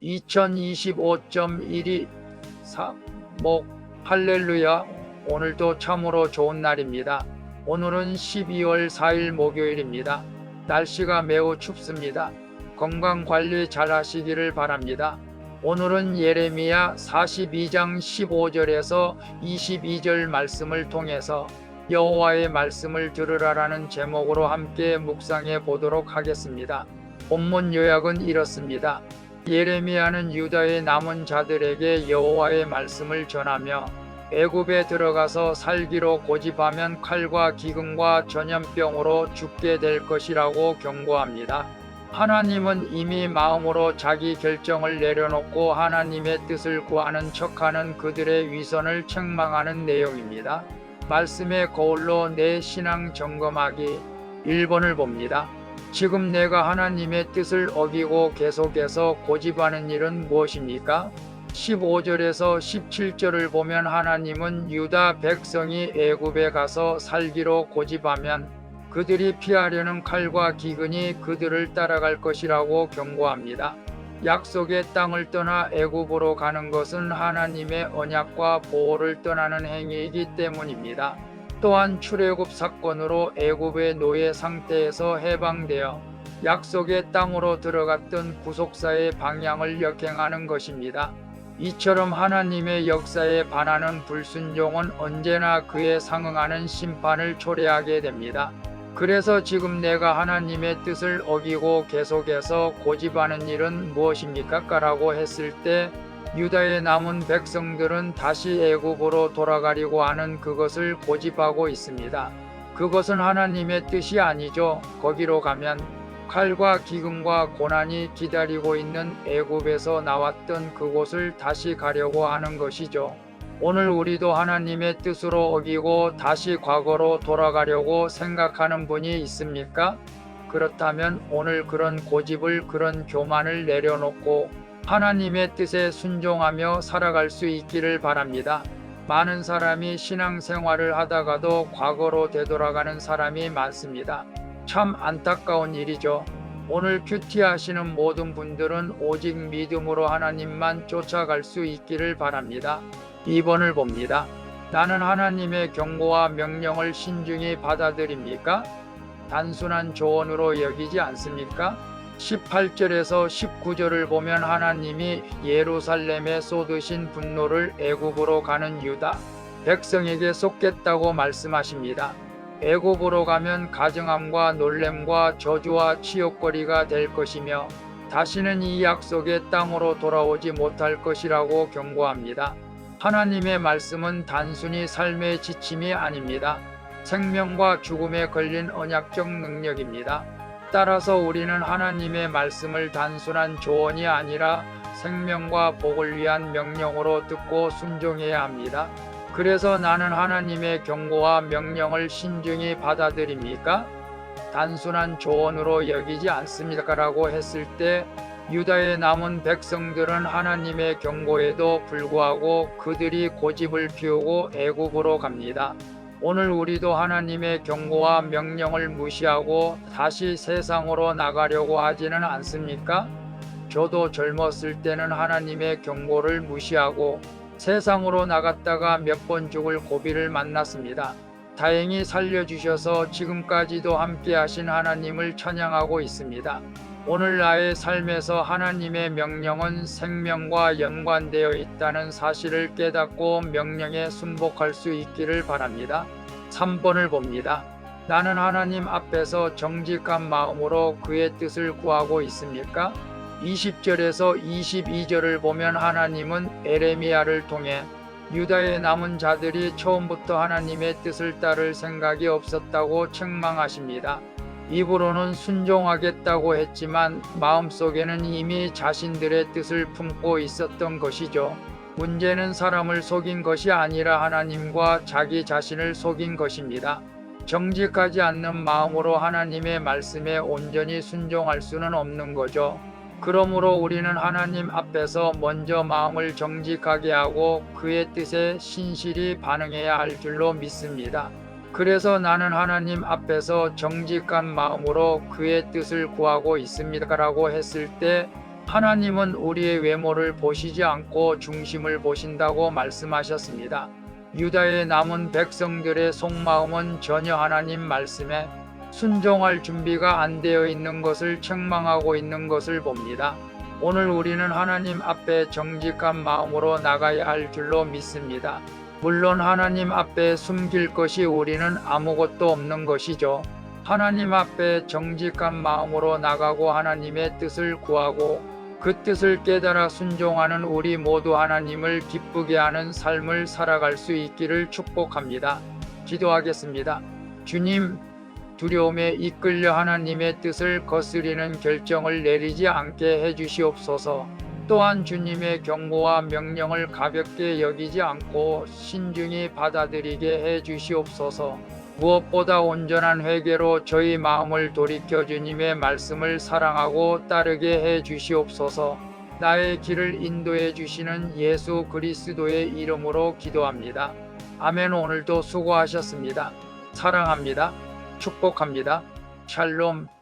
2025.123목 할렐루야. 오늘도 참으로 좋은 날입니다. 오늘은 12월 4일 목요일입니다. 날씨가 매우 춥습니다. 건강관리 잘 하시기를 바랍니다. 오늘은 예레미야 42장 15절에서 22절 말씀을 통해서 여호와의 말씀을 들으라라는 제목으로 함께 묵상해 보도록 하겠습니다. 본문 요약은 이렇습니다. 예레미야는 유다의 남은 자들에게 여호와의 말씀을 전하며 애굽에 들어가서 살기로 고집하면 칼과 기근과 전염병으로 죽게 될 것이라고 경고합니다. 하나님은 이미 마음으로 자기 결정을 내려놓고 하나님의 뜻을 구하는 척하는 그들의 위선을 책망하는 내용입니다. 말씀의 거울로 내 신앙 점검하기 1번을 봅니다. 지금 내가 하나님의 뜻을 어기고 계속해서 고집하는 일은 무엇입니까? 15절에서 17절을 보면 하나님은 유다 백성이 애굽에 가서 살기로 고집하면 그들이 피하려는 칼과 기근이 그들을 따라갈 것이라고 경고합니다. 약속의 땅을 떠나 애굽으로 가는 것은 하나님의 언약과 보호를 떠나는 행위이기 때문입니다. 또한 출애굽 사건으로 애굽의 노예 상태에서 해방되어 약속의 땅으로 들어갔던 구속사의 방향을 역행하는 것입니다. 이처럼 하나님의 역사에 반하는 불순종은 언제나 그에 상응하는 심판을 초래하게 됩니다. 그래서 지금 내가 하나님의 뜻을 어기고 계속해서 고집하는 일은 무엇입니까? 라고 했을 때 유다의 남은 백성들은 다시 애굽으로 돌아가려고 하는 그것을 고집하고 있습니다. 그것은 하나님의 뜻이 아니죠. 거기로 가면 칼과 기근과 고난이 기다리고 있는 애굽에서 나왔던 그곳을 다시 가려고 하는 것이죠. 오늘 우리도 하나님의 뜻으로 어기고 다시 과거로 돌아가려고 생각하는 분이 있습니까? 그렇다면 오늘 그런 고집을, 그런 교만을 내려놓고 하나님의 뜻에 순종하며 살아갈 수 있기를 바랍니다. 많은 사람이 신앙생활을 하다가도 과거로 되돌아가는 사람이 많습니다. 참 안타까운 일이죠. 오늘 큐티 하시는 모든 분들은 오직 믿음으로 하나님만 쫓아갈 수 있기를 바랍니다. 2번을 봅니다. 나는 하나님의 경고와 명령을 신중히 받아들입니까? 단순한 조언으로 여기지 않습니까? 18절에서 19절을 보면 하나님이 예루살렘에 쏟으신 분노를 애굽으로 가는 유다 백성에게 쏟겠다고 말씀하십니다. 애굽으로 가면 가증함과 놀램과 저주와 치욕거리가 될 것이며 다시는 이 약속의 땅으로 돌아오지 못할 것이라고 경고합니다. 하나님의 말씀은 단순히 삶의 지침이 아닙니다. 생명과 죽음에 걸린 언약적 능력입니다. 따라서 우리는 하나님의 말씀을 단순한 조언이 아니라 생명과 복을 위한 명령으로 듣고 순종해야 합니다. 그래서 나는 하나님의 경고와 명령을 신중히 받아들입니까? 단순한 조언으로 여기지 않습니까? 라고 했을 때 유다의 남은 백성들은 하나님의 경고에도 불구하고 그들이 고집을 피우고 애굽으로 갑니다. 오늘 우리도 하나님의 경고와 명령을 무시하고 다시 세상으로 나가려고 하지는 않습니까? 저도 젊었을 때는 하나님의 경고를 무시하고 세상으로 나갔다가 몇 번 죽을 고비를 만났습니다. 다행히 살려주셔서 지금까지도 함께 하신 하나님을 찬양하고 있습니다. 오늘 나의 삶에서 하나님의 명령은 생명과 연관되어 있다는 사실을 깨닫고 명령에 순복할 수 있기를 바랍니다. 3번을 봅니다. 나는 하나님 앞에서 정직한 마음으로 그의 뜻을 구하고 있습니까? 20절에서 22절을 보면 하나님은 에레미야를 통해 유다의 남은 자들이 처음부터 하나님의 뜻을 따를 생각이 없었다고 책망하십니다. 입으로는 순종하겠다고 했지만 마음속에는 이미 자신들의 뜻을 품고 있었던 것이죠. 문제는 사람을 속인 것이 아니라 하나님과 자기 자신을 속인 것입니다. 정직하지 않는 마음으로 하나님의 말씀에 온전히 순종할 수는 없는 거죠. 그러므로 우리는 하나님 앞에서 먼저 마음을 정직하게 하고 그의 뜻에 신실히 반응해야 할 줄로 믿습니다. 그래서 나는 하나님 앞에서 정직한 마음으로 그의 뜻을 구하고 있습니다라고 했을 때 하나님은 우리의 외모를 보시지 않고 중심을 보신다고 말씀하셨습니다. 유다의 남은 백성들의 속마음은 전혀 하나님 말씀에 순종할 준비가 안 되어 있는 것을 책망하고 있는 것을 봅니다. 오늘 우리는 하나님 앞에 정직한 마음으로 나가야 할 줄로 믿습니다. 물론 하나님 앞에 숨길 것이 우리는 아무것도 없는 것이죠. 하나님 앞에 정직한 마음으로 나가고 하나님의 뜻을 구하고 그 뜻을 깨달아 순종하는 우리 모두 하나님을 기쁘게 하는 삶을 살아갈 수 있기를 축복합니다. 기도하겠습니다. 주님, 두려움에 이끌려 하나님의 뜻을 거스리는 결정을 내리지 않게 해주시옵소서. 또한 주님의 경고와 명령을 가볍게 여기지 않고 신중히 받아들이게 해주시옵소서. 무엇보다 온전한 회개로 저희 마음을 돌이켜 주님의 말씀을 사랑하고 따르게 해주시옵소서. 나의 길을 인도해 주시는 예수 그리스도의 이름으로 기도합니다. 아멘. 오늘도 수고하셨습니다. 사랑합니다. 축복합니다. 샬롬.